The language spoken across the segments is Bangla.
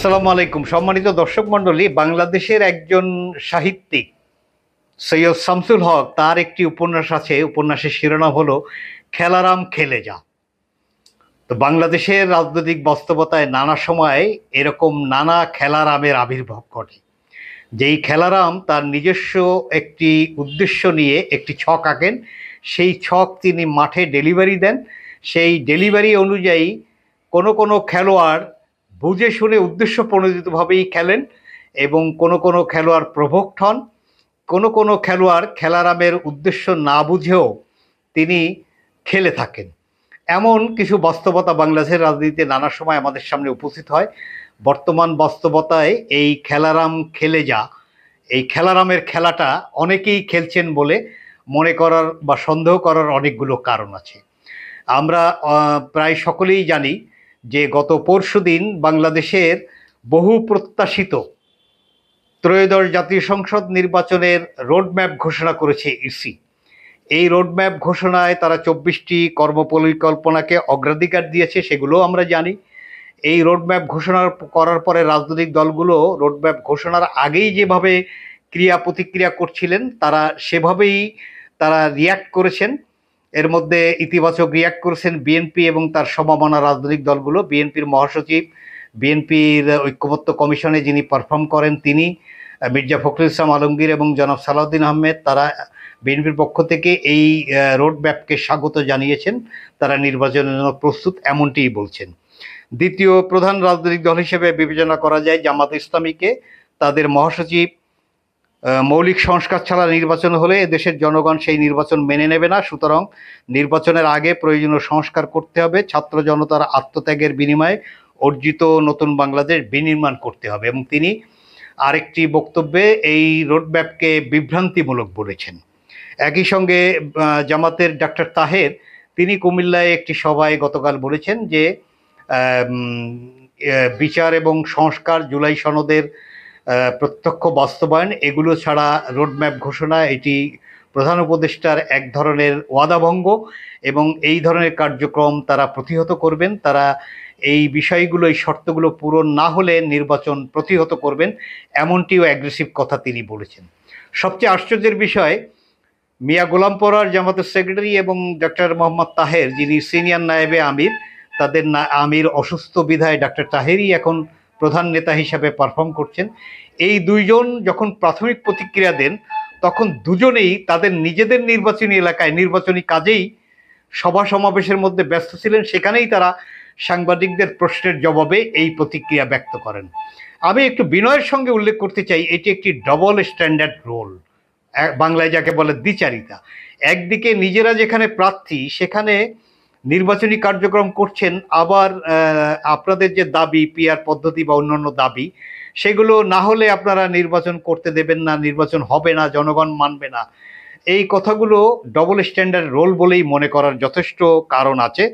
আসসালামু আলাইকুম। সম্মানিত দর্শক মণ্ডলী, বাংলাদেশের একজন সাহিত্যিক সৈয়দ শামসুল হক, তার একটি উপন্যাস আছে। উপন্যাসের শিরোনাম হলো খেলারাম খেলে যা। তো বাংলাদেশের রাজনৈতিক বাস্তবতায় নানা সময় এরকম নানা খেলারামের আবির্ভাব ঘটে। যেই খেলারাম তার নিজস্ব একটি উদ্দেশ্য নিয়ে একটি ছক আঁকেন, সেই ছক তিনি মাঠে ডেলিভারি দেন। সেই ডেলিভারি অনুযায়ী কোনো কোনো খেলোয়াড় বুঝে শুনে উদ্দেশ্য প্রণোদিতভাবেই খেলেন এবং কোনো কোনো খেলোয়াড় প্রভোক্ট হন। কোনো কোনো খেলোয়াড় খেলারামের উদ্দেশ্য না বুঝেও তিনি খেলে থাকেন। এমন কিছু বাস্তবতা বাংলাদেশের রাজনীতিতে নানা সময় আমাদের সামনে উপস্থিত হয়। বর্তমান বাস্তবতায় এই খেলারাম খেলে যা, এই খেলারামের খেলাটা অনেকেই খেলছেন বলে মনে করার বা সন্দেহ করার অনেকগুলো কারণ আছে। আমরা প্রায় সকলেই জানি যে গত পরশুদিন বাংলাদেশের বহু প্রত্যাশিত ত্রয়োদশ জাতীয় সংসদ নির্বাচনের রোডম্যাপ ঘোষণা করেছে ইসি। এই রোডম্যাপ ঘোষণায় তারা 24টি কর্মপরিকল্পনাকে অগ্রাধিকার দিয়েছে, সেগুলো আমরা জানি। এই রোডম্যাপ ঘোষণা করার পরে রাজনৈতিক দলগুলো রোডম্যাপ ঘোষণার আগেই যেভাবে ক্রিয়া প্রতিক্রিয়া করছিলেন, তারা সেভাবেই রিয়্যাক্ট করেছেন। এর মধ্যে ইতিবাচক রিয়্যাক্ট করেছেন বিএনপি এবং তার সমমনা রাজনৈতিক দলগুলো। বিএনপির মহাসচিব, বিএনপির ঐক্যমত্য কমিশনে যিনি পারফর্ম করেন তিনি, মির্জা ফখরুল ইসলাম আলমগীর এবং জনাব সালাউদ্দিন আহমেদ, তারা বিএনপির পক্ষ থেকে এই রোডম্যাপকে স্বাগত জানিয়েছেন। তারা নির্বাচনের জন্য প্রস্তুত, এমনটিই বলছেন। দ্বিতীয় প্রধান রাজনৈতিক দল হিসেবে বিবেচনা করা যায় জামাত ইসলামীকে। তাদের মহাসচিব মৌলিক সংস্কার ছাড়া নির্বাচন হলে দেশের জনগণ সেই নির্বাচন মেনে নেবে না, সুতরাং নির্বাচনের আগে প্রয়োজনীয় সংস্কার করতে হবে, ছাত্র জনতার আত্মত্যাগের বিনিময়ে অর্জিত নতুন বাংলাদেশ বিনির্মাণ করতে হবে। এবং তিনি আরেকটি বক্তব্যে এই রোডম্যাপকে বিভ্রান্তিমূলক বলেছেন। একই সঙ্গে জামাতের ডাক্তার তাহের, তিনি কুমিল্লায় একটি সভায় গতকাল বলেছেন যে বিচার এবং সংস্কার, জুলাই সনদের প্রত্যক্ষ বাস্তবায়ন, এগুলো ছাড়া রোডম্যাপ ঘোষণা এটি প্রধান উপদেষ্টার এক ধরনের ওয়াদাভঙ্গ এবং এই ধরনের কার্যক্রম তারা প্রতিহত করবেন। তারা এই বিষয়গুলো, এই শর্তগুলো পূরণ না হলে নির্বাচন প্রতিহত করবেন, এমনটিও অ্যাগ্রেসিভ কথা তিনি বলেছেন। সবচেয়ে আশ্চর্যের বিষয়, মিয়া গোলাম পরোয়ার জামাতের সেক্রেটারি এবং ডক্টর মোহাম্মদ তাহের, যিনি সিনিয়র নায়েবে আমির, তাদের আমির অসুস্থ বিধায় ডক্টর তাহেরই এখন প্রধান নেতা হিসাবে পারফর্ম করছেন। এই দুইজন যখন প্রাথমিক প্রতিক্রিয়া দেন, তখন দুজনেই তাদের নিজেদের নির্বাচনী এলাকায় নির্বাচনী কাজেই সভা সমাবেশের মধ্যে ব্যস্ত ছিলেন। সেখানেই তারা সাংবাদিকদের প্রশ্নের জবাবে এই প্রতিক্রিয়া ব্যক্ত করেন। আমি একটু বিনয়ের সঙ্গে উল্লেখ করতে চাই, এটি একটি ডবল স্ট্যান্ডার্ড রোল, বাংলায় যাকে বলে দ্বিচারিতা। একদিকে নিজেরা যেখানে প্রার্থী সেখানে নির্বাচনী কার্যক্রম করছেন, আবার আপনাদের যে দাবি, পিআর পদ্ধতি বা অন্যান্য দাবি, সেগুলো না হলে আপনারা নির্বাচন করতে দেবেন না, নির্বাচন হবে না, জনগণ মানবে না। এই কথাগুলো ডবল স্ট্যান্ডার্ড রোল বলেই মনে করার যথেষ্ট কারণ আছে।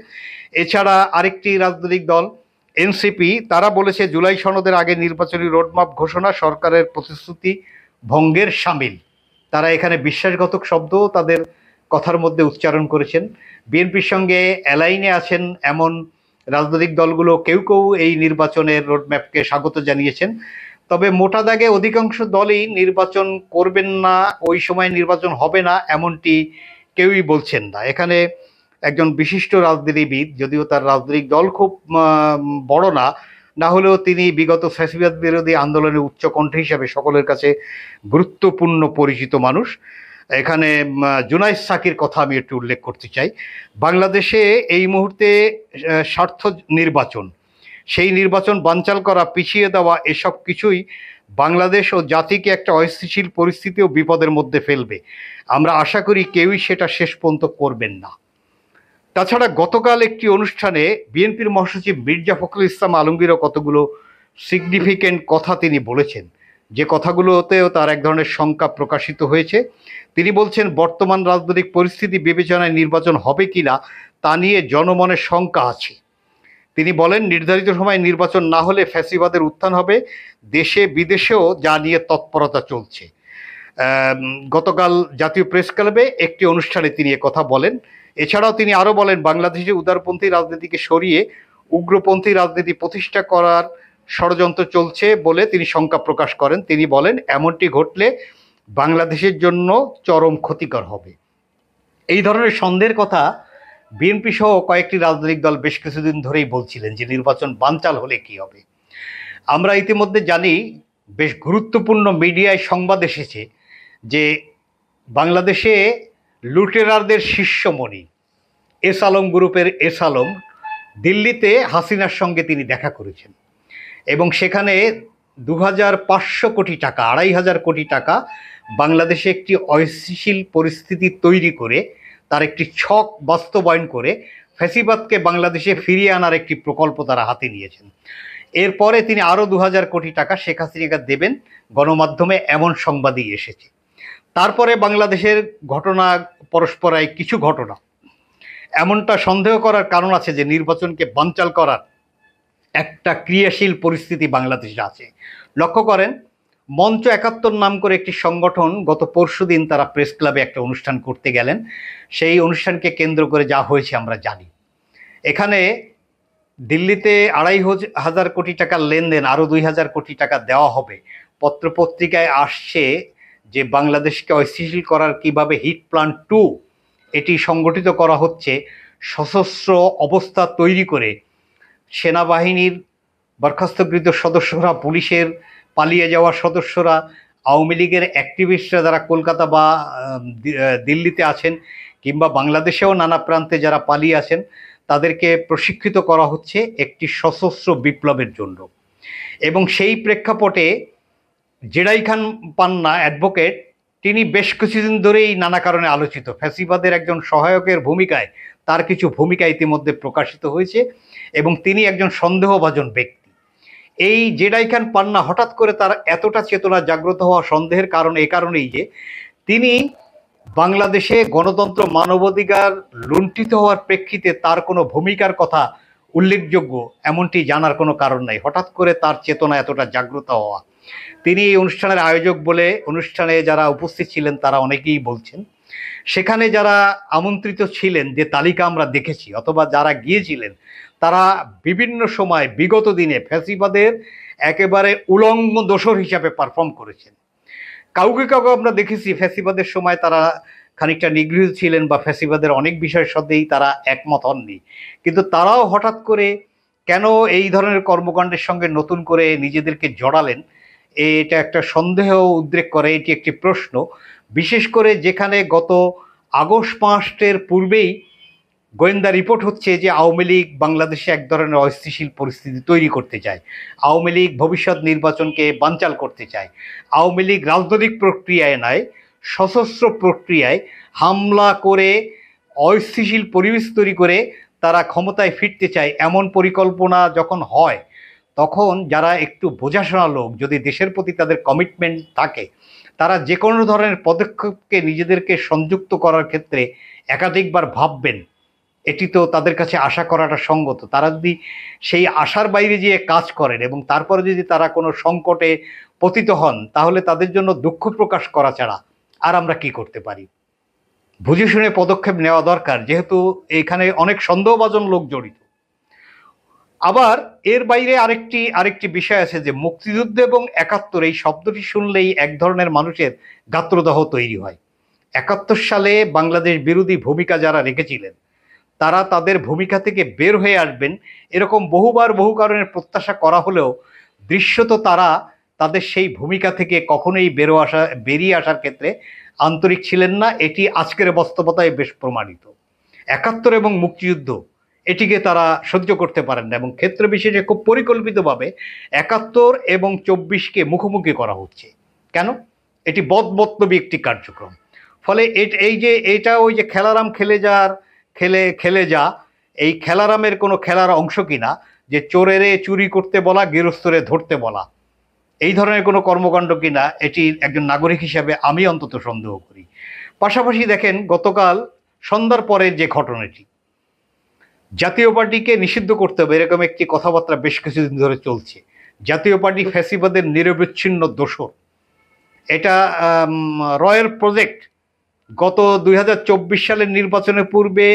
এছাড়া আরেকটি রাজনৈতিক দল এনসিপি, তারা বলেছে জুলাই সনদের আগে নির্বাচনী রোডম্যাপ ঘোষণা সরকারের প্রতিশ্রুতি ভঙ্গের শামিল। তারা এখানে বিশ্বাসঘাতক শব্দ তাদের কথার মধ্যে উচ্চারণ করেছেন। বিএনপির সঙ্গে অ্যালাইনে আছেন এমন রাজনৈতিক দলগুলো কেউ কেউ এই নির্বাচনের রোডম্যাপকে স্বাগত জানিয়েছেন। তবে মোটা দাগে অধিকাংশ দলই নির্বাচন করবেন না, ওই সময় নির্বাচন হবে না, এমনটি কেউই বলছেন না। এখানে একজন বিশিষ্ট রাজনীতিবিদ, যদিও তার রাজনৈতিক দল খুব বড় না, না হলেও তিনি বিগত ফ্যাসিবাদ বিরোধী আন্দোলনের উচ্চকণ্ঠ হিসাবে সকলের কাছে গুরুত্বপূর্ণ পরিচিত মানুষ, এখানে জুনাইদ সাকির কথা আমি একটু উল্লেখ করতে চাই। বাংলাদেশে এই মুহূর্তে স্বার্থ নির্বাচন, সেই নির্বাচন বানচাল করা, পিছিয়ে দেওয়া, এসব কিছুই বাংলাদেশ ও জাতিকে একটা অস্থিতিশীল পরিস্থিতি ও বিপদের মধ্যে ফেলবে। আমরা আশা করি কেউই সেটা শেষ পর্যন্ত করবেন না। তাছাড়া গতকাল একটি অনুষ্ঠানে বিএনপির মহাসচিব মির্জা ফখরুল ইসলাম আলমগীরও কতগুলো সিগনিফিকেন্ট কথা তিনি বলেছেন, যে কথাগুলোতেও তার এক ধরনের শঙ্কা প্রকাশিত হয়েছে। তিনি বলছেন, বর্তমান রাজনৈতিক পরিস্থিতি বিবেচনায় নির্বাচন হবে কিনা তা নিয়ে জনমনের শঙ্কা আছে। তিনি বলেন, নির্ধারিত সময় নির্বাচন না হলে ফ্যাসিবাদের উত্থান হবে, দেশে বিদেশেও যা নিয়ে তৎপরতা চলছে। গতকাল জাতীয় প্রেস ক্লাবে একটি অনুষ্ঠানে তিনি কথা বলেন। এছাড়াও তিনি আরও বলেন, বাংলাদেশে উদারপন্থী রাজনীতিকে সরিয়ে উগ্রপন্থী রাজনীতি প্রতিষ্ঠা করার ষড়যন্ত্র চলছে বলে তিনি শঙ্কা প্রকাশ করেন। তিনি বলেন, এমনটি ঘটলে বাংলাদেশের জন্য চরম ক্ষতিকর হবে। এই ধরনের সন্দেহের কথা বিএনপি সহ কয়েকটি রাজনৈতিক দল বেশ কিছুদিন ধরেই বলছিলেন যে নির্বাচন বানচাল হলে কি হবে। আমরা ইতিমধ্যে জানি, বেশ গুরুত্বপূর্ণ মিডিয়ায় সংবাদ এসেছে যে বাংলাদেশে লুটেরারদের শিষ্যমণি এস আলম গ্রুপের এস আলম দিল্লিতে হাসিনার সঙ্গে তিনি দেখা করেছেন এবং সেখানে 2500 কোটি টাকা, 2500 কোটি টাকা বাংলাদেশে একটি অস্থিতিশীল পরিস্থিতি তৈরি করে তার একটি ছক বাস্তবায়ন করে ফ্যাসিবাদকে বাংলাদেশে ফিরিয়ে আনার একটি প্রকল্প তারা হাতে নিয়েছেন। এরপরে তিনি আরও 2000 কোটি টাকা শেখ হাসিনাকে দেবেন, গণমাধ্যমে এমন সংবাদই এসেছে। তারপরে বাংলাদেশের ঘটনা পরস্পরায় কিছু ঘটনা এমনটা সন্দেহ করার কারণ আছে যে নির্বাচনকে বানচাল করার একটা ক্রিয়াশীল পরিস্থিতি বাংলাদেশে আছে। লক্ষ্য করেন, মঞ্চ 71 নাম করে একটি সংগঠন গত পরশুদিন তারা প্রেস ক্লাবে একটা অনুষ্ঠান করতে গেলেন। সেই অনুষ্ঠানকে কেন্দ্র করে যা হয়েছে আমরা জানি। এখানে দিল্লিতে 2500 কোটি টাকার লেনদেন, আরও 2000 কোটি টাকা দেওয়া হবে। পত্রপত্রিকায় আসছে যে বাংলাদেশকে অস্থিতিশীল করার কিভাবে হিট প্ল্যান 2 এটি সংগঠিত করা হচ্ছে। সশস্ত্র অবস্থা তৈরি করে সেনাবাহিনীর বরখাস্তকৃত সদস্যরা, পুলিশের পালিয়ে যাওয়া সদস্যরা, আওয়ামী লীগের অ্যাক্টিভিস্টরা যারা কলকাতা বা দিল্লিতে আছেন কিংবা বাংলাদেশেও নানা প্রান্তে যারা পালিয়ে আছেন, তাদেরকে প্রশিক্ষিত করা হচ্ছে একটি সশস্ত্র বিপ্লবের জন্য। এবং সেই প্রেক্ষাপটে জেরাই খান পান্না অ্যাডভোকেট, তিনি বেশ কিছুদিন ধরেই নানা কারণে আলোচিত। ফ্যাসিবাদের একজন সহায়কের ভূমিকায় তার কিছু ভূমিকা ইতিমধ্যে প্রকাশিত হয়েছে এবং তিনি একজন সন্দেহভাজন ব্যক্তি। এই জেরাই খান পান্না হঠাৎ করে তার এতটা চেতনা জাগ্রত হওয়া সন্দেহের কারণ এ কারণেই যে তিনি বাংলাদেশে গণতন্ত্র, মানবাধিকার লুণ্ঠিত হওয়ার প্রেক্ষিতে তার কোনো ভূমিকার কথা উল্লেখযোগ্য এমনটি জানার কোনো কারণ নাই। হঠাৎ করে তার চেতনা এতটা জাগ্রত হওয়া। তিনি এই অনুষ্ঠানের আয়োজক বলে অনুষ্ঠানে যারা উপস্থিত ছিলেন তারা অনেকেই বলছেন। সেখানে যারা আমন্ত্রিত ছিলেন, যে তালিকা আমরা দেখেছি অথবা যারা গিয়েছিলেন, তারা বিভিন্ন সময় বিগত দিনে ফ্যাসিবাদের একেবারে উলঙ্গ দোসর হিসাবে পারফর্ম করেছেন। কাউকে কাউকে আমরা দেখেছি ফ্যাসিবাদের সময় তারা খানিকটা নিগৃহীত ছিলেন বা ফ্যাসিবাদের অনেক বিষয়ের সাথেই তারা একমত হননি, কিন্তু তারাও হঠাৎ করে কেন এই ধরনের কর্মকাণ্ডের সঙ্গে নতুন করে নিজেদেরকে জড়ালেন, এটা একটা সন্দেহ উদ্রেক করে। এটি একটি প্রশ্ন, বিশেষ করে যেখানে গত আগস্ট মাসের পূর্বেই গোয়েন্দা রিপোর্ট হচ্ছে যে আওয়ামী লীগ বাংলাদেশে এক ধরনের অস্থিতিশীল পরিস্থিতি তৈরি করতে চায়, আওয়ামী লীগ ভবিষ্যৎ নির্বাচনকে বানচাল করতে চায়, আওয়ামী লীগ রাজনৈতিক প্রক্রিয়ায় নয় সশস্ত্র প্রক্রিয়ায় হামলা করে অস্থিতিশীল পরিবেশ তৈরি করে তারা ক্ষমতায় ফিরতে চায়। এমন পরিকল্পনা যখন হয়, তখন যারা একটু বোঝাশোনা লোক, যদি দেশের প্রতি তাদের কমিটমেন্ট থাকে, তারা যে কোনো ধরনের পদক্ষেপকে নিজেদেরকে সংযুক্ত করার ক্ষেত্রে একাধিকবার ভাববেন। এটি তো তাদের কাছে আশা করাটা সঙ্গত। তারা যদি সেই আশার বাইরে গিয়ে কাজ করেন এবং তারপরে যদি তারা কোনো সংকটে পতিত হন, তাহলে তাদের জন্য দুঃখ প্রকাশ করা ছাড়া আর আমরা কি করতে পারি? বুঝে শুনে পদক্ষেপ নেওয়া দরকার, যেহেতু এখানে অনেক সন্দেহভাজন লোক জড়িত। আবার এর বাইরে আরেকটি বিষয় আছে যে মুক্তিযুদ্ধ এবং 71 এই শব্দটি শুনলেই এক ধরনের মানুষের গাত্রদাহ তৈরি হয়। 71 সালে বাংলাদেশ বিরোধী ভূমিকা যারা রেখেছিলেন, তারা তাদের ভূমিকা থেকে বের হয়ে আসবেন এরকম বহুবার বহু কারণের প্রত্যাশা করা হলেও দৃশ্যত তারা তাদের সেই ভূমিকা থেকে কখনোই বেরিয়ে আসার ক্ষেত্রে আন্তরিক ছিলেন না। এটি আজকের বাস্তবতায় বেশ প্রমাণিত। 71 এবং মুক্তিযুদ্ধ এটিকে তারা সহ্য করতে পারেন না এবং ক্ষেত্র বিশেষে খুব পরিকল্পিতভাবে 71 এবং 24কে মুখোমুখি করা হচ্ছে। কেন? এটি বদমতলবী একটি কার্যক্রম। ফলে এই যে এটা ওই যে খেলারাম খেলে যা, এই খেলারামের কোনো খেলার অংশ কিনা, যে চোরেরে চুরি করতে বলা, গৃহস্থরে ধরতে বলা, এই ধরনের কোনো কর্মকাণ্ড কিনা, এটি একজন নাগরিক হিসাবে আমি অন্তত সন্দেহ করি। পাশাপাশি দেখেন, গতকাল সন্ধ্যার পরের যে ঘটনাটি, জাতীয় পার্টিকে নিষিদ্ধ করতে হবে এরকম একটি কথাবার্তা বেশ কিছুদিন ধরে চলছে। জাতীয় পার্টি ফ্যাসিবাদের নিরবিচ্ছিন্ন দোসর। এটা রয়ের প্রজেক্ট। গত 2024 সালের নির্বাচনের পূর্বে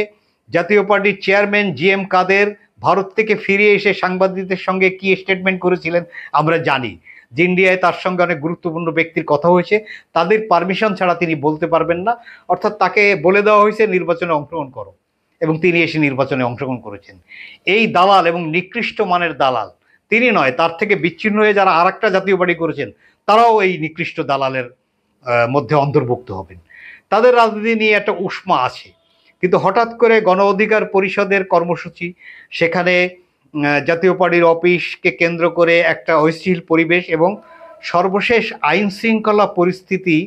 জাতীয় পার্টির চেয়ারম্যান GM কাদের ভারত থেকে ফিরে এসে সাংবাদিকদের সঙ্গে কি স্টেটমেন্ট করেছিলেন আমরা জানি, যে ইন্ডিয়ায় তার সঙ্গে অনেক গুরুত্বপূর্ণ ব্যক্তির কথা হয়েছে, তাদের পারমিশন ছাড়া তিনি বলতে পারবেন না। অর্থাৎ তাকে বলে দেওয়া হয়েছে নির্বাচনে অংশগ্রহণ করো, এবং তিনি এসে নির্বাচনে অংশগ্রহণ করেছেন। এই দালাল এবং নিকৃষ্ট মানের দালাল তিনি নয়, তার থেকে বিচ্ছিন্ন হয়ে যারা আর একটা জাতীয় পার্টি করেছেন তারাও এই নিকৃষ্ট দালালের মধ্যে অন্তর্ভুক্ত হবেন। তাদের রাজনীতি নিয়ে একটা উষ্মা আছে, কিন্তু হঠাৎ করে গণ অধিকার পরিষদের কর্মসূচি, সেখানে জাতীয় পার্টির অফিসকে কেন্দ্র করে একটা অস্থির পরিবেশ, এবং সর্বশেষ আইন শৃঙ্খলা পরিস্থিতি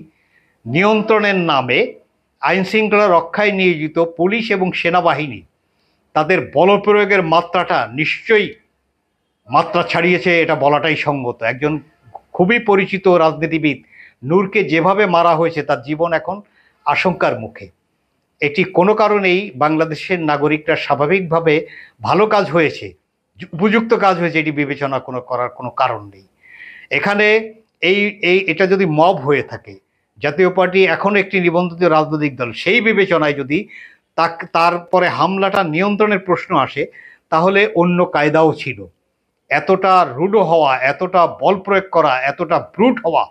নিয়ন্ত্রণের নামে আইন শৃঙ্খলা রক্ষায় নিয়োজিত পুলিশ এবং সেনাবাহিনী তাদের বলপ্রয়োগের মাত্রাটা নিশ্চয়ই মাত্রা ছাড়িয়েছে, এটা বলাটাই সঙ্গত। একজন খুবই পরিচিত রাজনীতিবিদ নূরকে যেভাবে মারা হয়েছে, তার জীবন এখন আশঙ্কার মুখে। এটি কোনো কারণেই বাংলাদেশের নাগরিকরা স্বাভাবিকভাবে ভালো কাজ হয়েছে, উপযুক্ত কাজ হয়েছে, এটি বিবেচনা করার কোনো কারণ নেই এখানে। এটা যদি মব হয়ে থাকে, জাতীয় পার্টি এখন একটি নিবন্ধিত রাজনৈতিক দল, সেই বিবেচনায় যদি তারপরে হামলাটা নিয়ন্ত্রণের প্রশ্ন আসে, তাহলে অন্য কায়দাও ছিল। এতটা রূঢ় হওয়া, এতটা বল প্রয়োগ করা, এতটা ব্রুট হওয়া,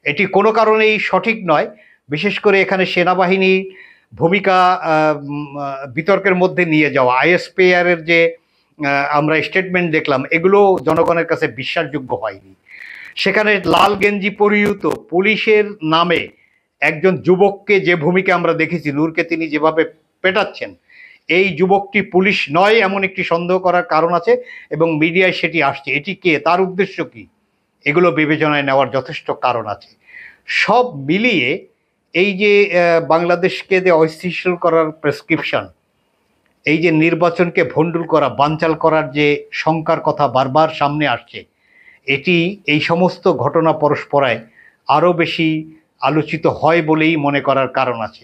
এটি কোনো কারণেই সঠিক নয়। বিশেষ করে এখানে সেনাবাহিনী ভূমিকা বিতর্কের মধ্যে নিয়ে যাওয়া, আইএসপিআরের যে আমরা স্টেটমেন্ট দেখলাম, এগুলো জনগণের কাছে বিশ্বাসযোগ্য হয়নি। সেখানে লাল গেঞ্জি পরিহিত পুলিশের নামে একজন যুবককে যে ভূমিকা আমরা দেখেছি, নূরকে তিনি যেভাবে পেটাচ্ছেন, এই যুবকটি পুলিশ নয় এমন একটি সন্দেহ করার কারণ আছে, এবং মিডিয়ায় সেটি আসছে। এটি কে, তার উদ্দেশ্য কি, এগুলো বিবেচনায় নেওয়ার যথেষ্ট কারণ আছে। সব মিলিয়ে এই যে বাংলাদেশকে যে অস্থিতিশীল করার প্রেসক্রিপশন, এই যে নির্বাচনকে ভণ্ডুল করা, বানচাল করার যে শঙ্কার কথা বারবার সামনে আসছে, এটি এই সমস্ত ঘটনা পরস্পরায় আরও বেশি আলোচিত হয় বলেই মনে করার কারণ আছে।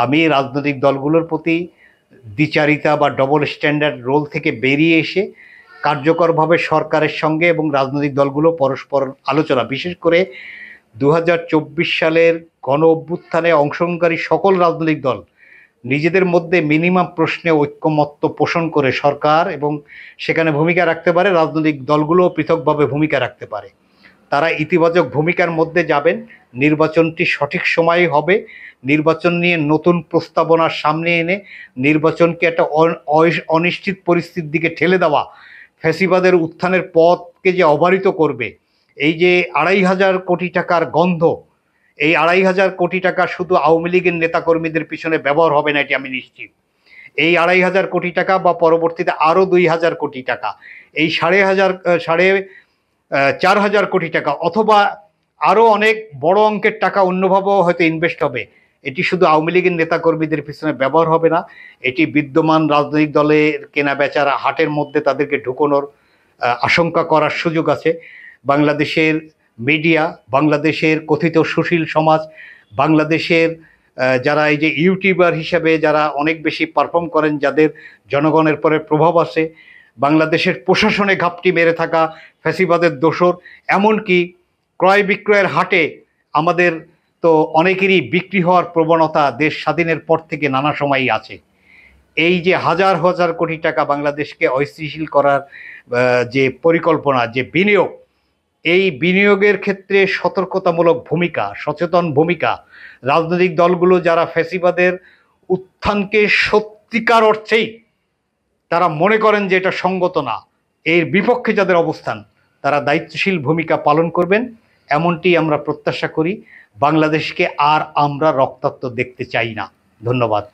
আমি রাজনৈতিক দলগুলোর প্রতি দ্বিচারিতা বা ডবল স্ট্যান্ডার্ড রোল থেকে বেরিয়ে এসে কার্যকরভাবে সরকারের সঙ্গে এবং রাজনৈতিক দলগুলো পরস্পর আলোচনা, বিশেষ করে 2024 সালের গণ অভ্যুত্থানে অংশগ্রহণকারী সকল রাজনৈতিক দল নিজেদের মধ্যে মিনিমাম প্রশ্নে ঐক্যমত্য পোষণ করে সরকার এবং সেখানে ভূমিকা রাখতে পারে, রাজনৈতিক দলগুলোও পৃথকভাবে ভূমিকা রাখতে পারে। তারা ইতিবাচক ভূমিকার মধ্যে যাবেন, নির্বাচনটি সঠিক সময়ে হবে, নির্বাচন নিয়ে নতুন প্রস্তাবনার সামনে এনে নির্বাচনকে একটা অনিশ্চিত পরিস্থিতির দিকে ঠেলে দেওয়া, ফ্যাসিবাদের উত্থানের পথকে যে অবারিত করবে। এই যে 2,500 কোটি টাকার গন্ধ, এই 2,500 কোটি টাকা শুধু আওয়ামী লীগের নেতাকর্মীদের পিছনে ব্যবহার হবে না, এটি আমি নিশ্চিত। এই 2,500 কোটি টাকা বা পরবর্তীতে আরও 2,000 কোটি টাকা, এই 4,500 কোটি টাকা, অথবা আরও অনেক বড় অঙ্কের টাকা অন্যভাবেও হয়তো ইনভেস্ট হবে, এটি শুধু আওয়ামী লীগের নেতাকর্মীদের পিছনে ব্যবহার হবে না, এটি বিদ্যমান রাজনৈতিক দলের কেনা বেচার হাটের মধ্যে তাদেরকে ঢুকানোর আশঙ্কা করার সুযোগ আছে। বাংলাদেশের মিডিয়া, বাংলাদেশের কথিত সুশীল সমাজ, বাংলাদেশের যারা এই যে ইউটিউবার হিসাবে যারা অনেক বেশি পারফর্ম করেন, যাদের জনগণের পরে প্রভাব আছে, বাংলাদেশের প্রশাসনে ঘাপটি মেরে থাকা ফ্যাসিবাদের দোসর, এমনকি ক্রয় বিক্রয়ের হাটে আমাদের তো অনেকেরই বিক্রি হওয়ার প্রবণতা দেশ স্বাধীনের পর থেকে নানা সময়ই আছে। এই যে হাজার হাজার কোটি টাকা বাংলাদেশকে অস্থিতিশীল করার যে পরিকল্পনা, যে বিনিয়োগ, এই বিনিয়োগের ক্ষেত্রে সতর্কতামূলক ভূমিকা, সচেতন ভূমিকা, রাজনৈতিক দলগুলো যারা ফ্যাসিবাদের উত্থানকে সত্যিকার অর্থেই তারা মনে করেন যে এটা সঙ্গত না, এর বিপক্ষে যাদের অবস্থান, তারা দায়িত্বশীল ভূমিকা পালন করবেন, এমনটি আমরা প্রত্যাশা করি। বাংলাদেশকে আর আমরা রক্তাক্ত দেখতে চাই না। ধন্যবাদ।